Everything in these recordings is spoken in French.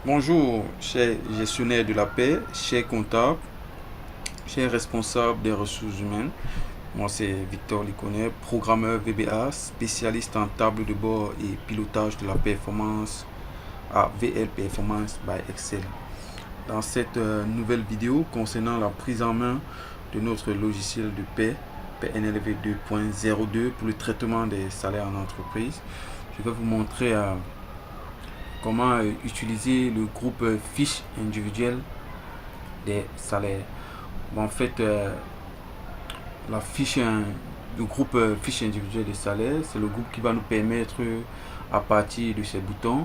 Bonjour, cher gestionnaire de la paix, cher comptable, cher responsable des ressources humaines. Moi, c'est Victor Liconet, programmeur VBA, spécialiste en table de bord et pilotage de la performance à VL Performance by Excel. Dans cette nouvelle vidéo concernant la prise en main de notre logiciel de paix, PNLV 2.02 pour le traitement des salaires en entreprise, je vais vous montrer comment utiliser le groupe fiche individuelle des salaires. Bon, en fait, la fiche, le groupe fiche individuelle des salaires, c'est le groupe qui va nous permettre, à partir de ces boutons,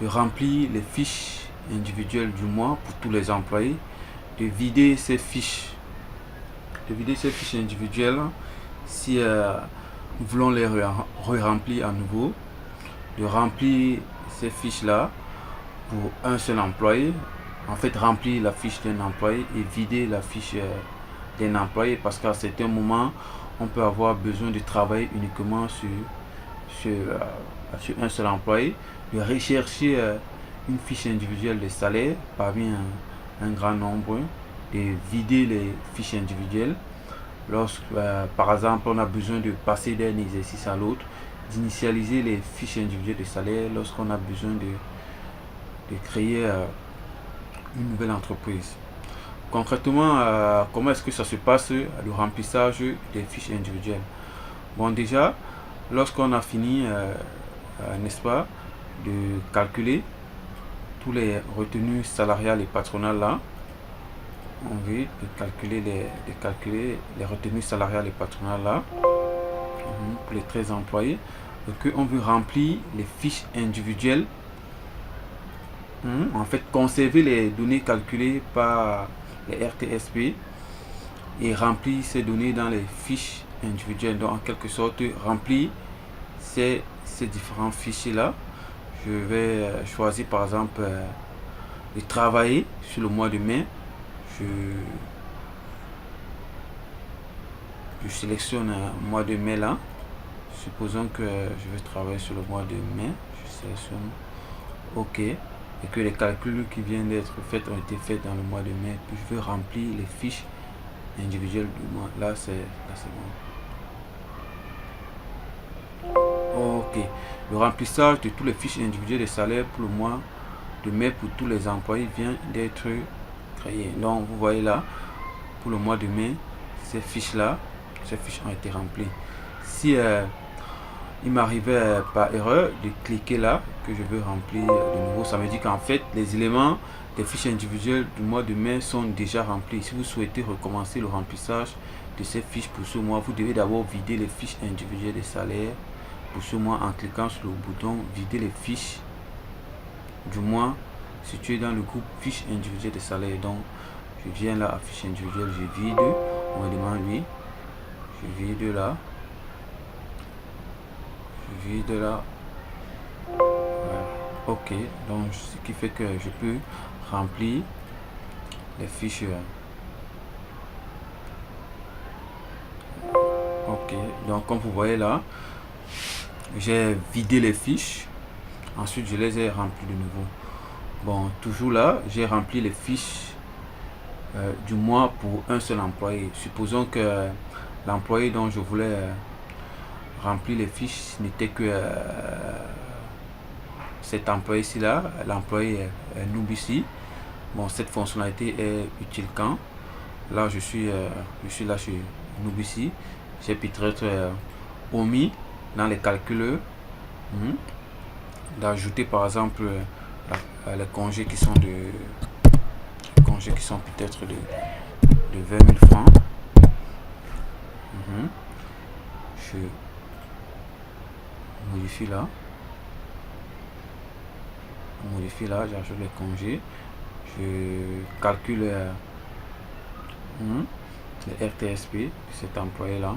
de remplir les fiches individuelles du mois pour tous les employés, de vider ces fiches, individuelles si nous voulons les re-remplir à nouveau, de remplir ces fiches-là pour un seul employé. En fait, remplir la fiche d'un employé et vider la fiche d'un employé, parce qu'à certains moments, on peut avoir besoin de travailler uniquement sur un seul employé, de rechercher une fiche individuelle de salaire parmi un grand nombre, de vider les fiches individuelles lorsque, par exemple, on a besoin de passer d'un exercice à l'autre, d'initialiser les fiches individuelles de salaire lorsqu'on a besoin de créer une nouvelle entreprise. Concrètement, comment est-ce que ça se passe, le remplissage des fiches individuelles? Bon, déjà, lorsqu'on a fini, n'est-ce pas, de calculer tous les retenues salariales et patronales là, on veut calculer les retenues salariales et patronales là, pour les 13 employés, et qu'on veut remplir les fiches individuelles, en fait, conserver les données calculées par les RTSP et remplir ces données dans les fiches individuelles. Donc, en quelque sorte, remplir ces différents fichiers là. Je vais choisir par exemple de travailler sur le mois de mai. Je sélectionne un mois de mai là. Supposons que je vais travailler sur le mois de mai. Je sélectionne OK. Et que les calculs qui viennent d'être faits ont été faits dans le mois de mai. Puis je veux remplir les fiches individuelles du mois. Là c'est bon. OK. Le remplissage de tous les fiches individuelles de salaire pour le mois de mai pour tous les employés vient d'être créé. Donc vous voyez là, pour le mois de mai, ces fiches ont été remplies. Si il m'arrivait par erreur de cliquer là, que je veux remplir de nouveau, ça me dit qu'en fait les éléments des fiches individuelles du mois de mai sont déjà remplis. Si vous souhaitez recommencer le remplissage de ces fiches pour ce mois, vous devez d'abord vider les fiches individuelles des salaires pour ce mois en cliquant sur le bouton vider les fiches du mois situé dans le groupe fiches individuelles des salaires. Donc je viens là à fiche individuelle, je vide, on me demande oui, je vide là, voilà. OK, donc ce qui fait que je peux remplir les fiches. OK, donc comme vous voyez là, j'ai vidé les fiches, ensuite je les ai remplies de nouveau. Bon, toujours là, j'ai rempli les fiches du mois pour un seul employé. Supposons que l'employé dont je voulais remplir les fiches n'était que cet employé ici là, l'employé Nubici. Bon, cette fonctionnalité est utile quand là je suis là chez Nubici. J'ai peut-être omis dans les calculs d'ajouter par exemple les congés qui sont peut-être de 20 000 francs. Je modifie là, j'ajoute les congés, je calcule les RTSP de cet employé là.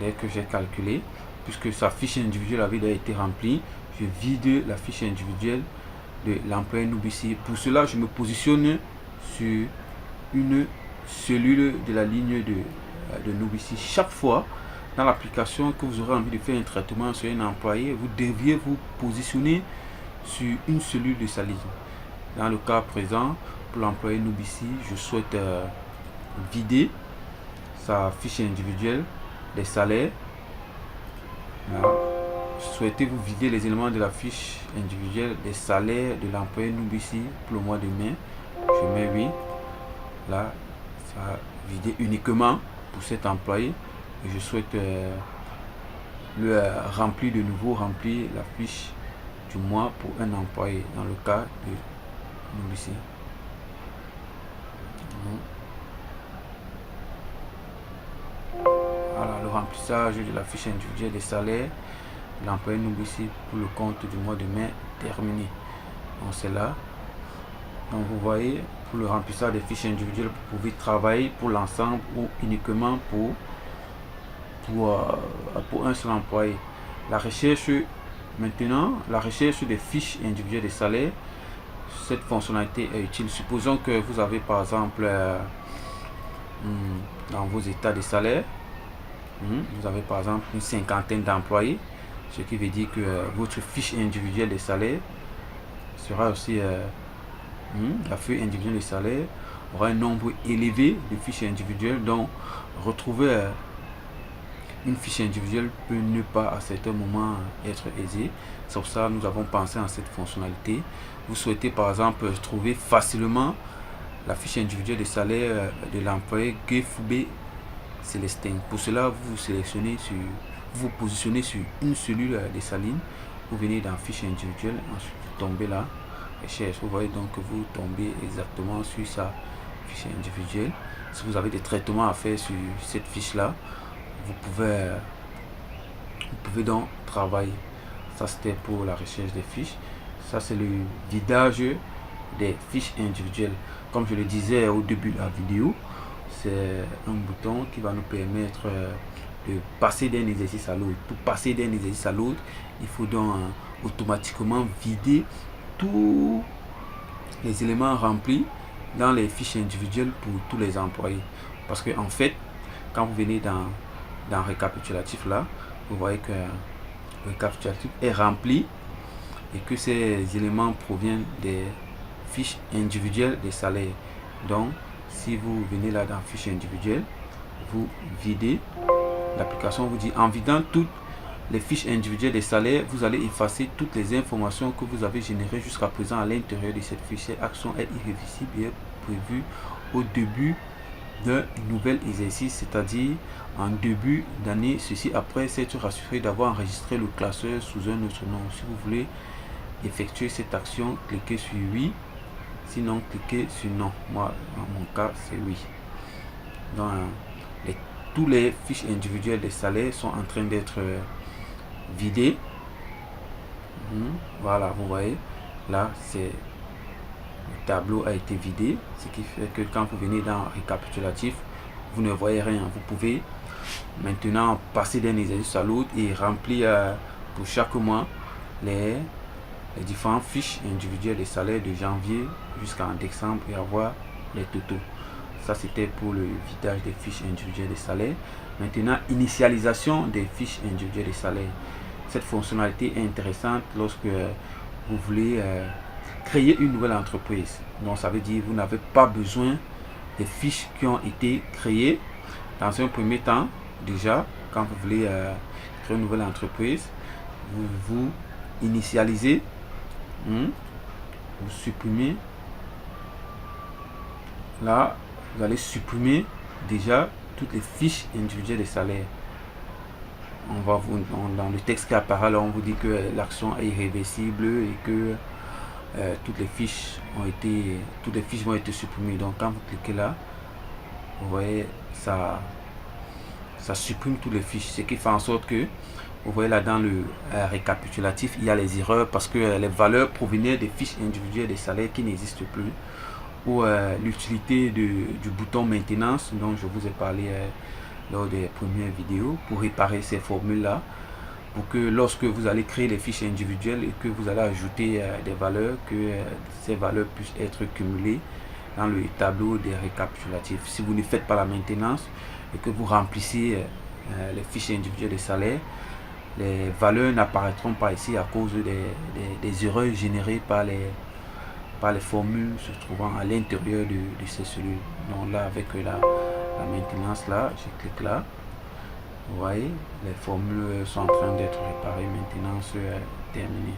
Dès que j'ai calculé, puisque sa fiche individuelle avait déjà été remplie, je vide la fiche individuelle de l'employé Nubici. Pour cela, je me positionne sur une cellule de la ligne de Nubici chaque fois dans l'application que vous aurez envie de faire un traitement sur un employé, vous deviez vous positionner sur une cellule de sa ligne. Dans le cas présent, pour l'employé Nubici, je souhaite vider sa fiche individuelle des salaires. Souhaitez vous vider les éléments de la fiche individuelle des salaires de l'employé Nubici pour le mois de mai. Je mets oui. Là, ça va vider uniquement pour cet employé. Et je souhaite le remplir de nouveau, remplir la fiche du mois pour un employé dans le cas de Nubici. Voilà, le remplissage de la fiche individuelle des salaires de l'employé Nubici pour le compte du mois de mai terminé. Donc c'est là. Donc vous voyez, pour le remplissage des fiches individuelles, vous pouvez travailler pour l'ensemble ou uniquement pour un seul employé. La recherche maintenant, la recherche des fiches individuelles des salaires, cette fonctionnalité est utile. Supposons que vous avez par exemple dans vos états de salaire, vous avez par exemple une cinquantaine d'employés, ce qui veut dire que votre fiche individuelle des salaires sera aussi la fiche individuelle des salaires aura un nombre élevé de fiches individuelles, donc retrouver une fiche individuelle peut ne pas à certains moments être aisé. C'est pour ça que nous avons pensé à cette fonctionnalité. Vous souhaitez par exemple trouver facilement la fiche individuelle des salaires de l'employé Gefoubé Célestin. Pour cela, vous sélectionnez vous positionnez sur une cellule de sa ligne. Vous venez dans fiche individuelle, ensuite vous tombez là, recherche. Vous voyez donc que vous tombez exactement sur sa fiche individuelle. Si vous avez des traitements à faire sur cette fiche là, vous pouvez donc travailler. Ça c'était pour la recherche des fiches. Ça c'est le vidage des fiches individuelles. Comme je le disais au début de la vidéo, c'est un bouton qui va nous permettre de passer d'un exercice à l'autre. Pour passer d'un exercice à l'autre, il faut donc automatiquement vider tous les éléments remplis dans les fiches individuelles pour tous les employés. Parce que en fait, quand vous venez dans récapitulatif là, vous voyez que le récapitulatif est rempli et que ces éléments proviennent des fiches individuelles des salaires. Donc si vous venez là dans fiche individuelle, vous videz, l'application vous dit en vidant toutes les fiches individuelles des salaires, vous allez effacer toutes les informations que vous avez générées jusqu'à présent à l'intérieur de cette fiche. Cette action est irréversible et est prévue au début d'un nouvel exercice, c'est-à-dire en début d'année, ceci après s'être rassuré d'avoir enregistré le classeur sous un autre nom. Si vous voulez effectuer cette action, cliquez sur oui, sinon cliquez sur non. Moi dans mon cas c'est oui. Donc tous les fiches individuelles des salaires sont en train d'être vidées. Voilà, vous voyez là, c'est le tableau a été vidé, ce qui fait que quand vous venez dans récapitulatif, vous ne voyez rien. Vous pouvez maintenant passer d'un exercice à l'autre et remplir pour chaque mois les différentes fiches individuelles des salaires de janvier jusqu'en décembre et avoir les totaux. Ça c'était pour le vidage des fiches individuelles des salaires. Maintenant, initialisation des fiches individuelles des salaires. Cette fonctionnalité est intéressante lorsque vous voulez créer une nouvelle entreprise. Donc ça veut dire que vous n'avez pas besoin des fiches qui ont été créées dans un premier temps. Déjà, quand vous voulez créer une nouvelle entreprise, vous initialisez, vous supprimez. Là, vous allez supprimer déjà toutes les fiches individuelles des salaires. On va dans le texte qui apparaît là, on vous dit que l'action est irréversible et que toutes les fiches vont être supprimées. Donc quand vous cliquez là, vous voyez ça supprime toutes les fiches, ce qui fait en sorte que vous voyez là dans le récapitulatif, il y a les erreurs parce que les valeurs provenaient des fiches individuelles des salaires qui n'existent plus, ou l'utilité du bouton maintenance dont je vous ai parlé lors des premières vidéos, pour réparer ces formules là, pour que lorsque vous allez créer les fiches individuelles et que vous allez ajouter des valeurs, que ces valeurs puissent être cumulées dans le tableau des récapitulatifs. Si vous ne faites pas la maintenance et que vous remplissez les fiches individuelles de salaire. Les valeurs n'apparaîtront pas ici à cause des erreurs générées par les formules se trouvant à l'intérieur de ces cellules. Donc là, avec la maintenance, là, je clique là. Vous voyez, les formules sont en train d'être réparées, maintenance terminée.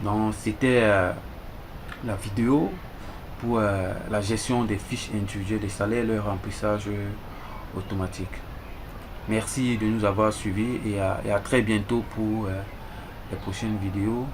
Donc c'était la vidéo pour la gestion des fiches individuelles des salaires et leur remplissage automatique. Merci de nous avoir suivis et à très bientôt pour les prochaines vidéos.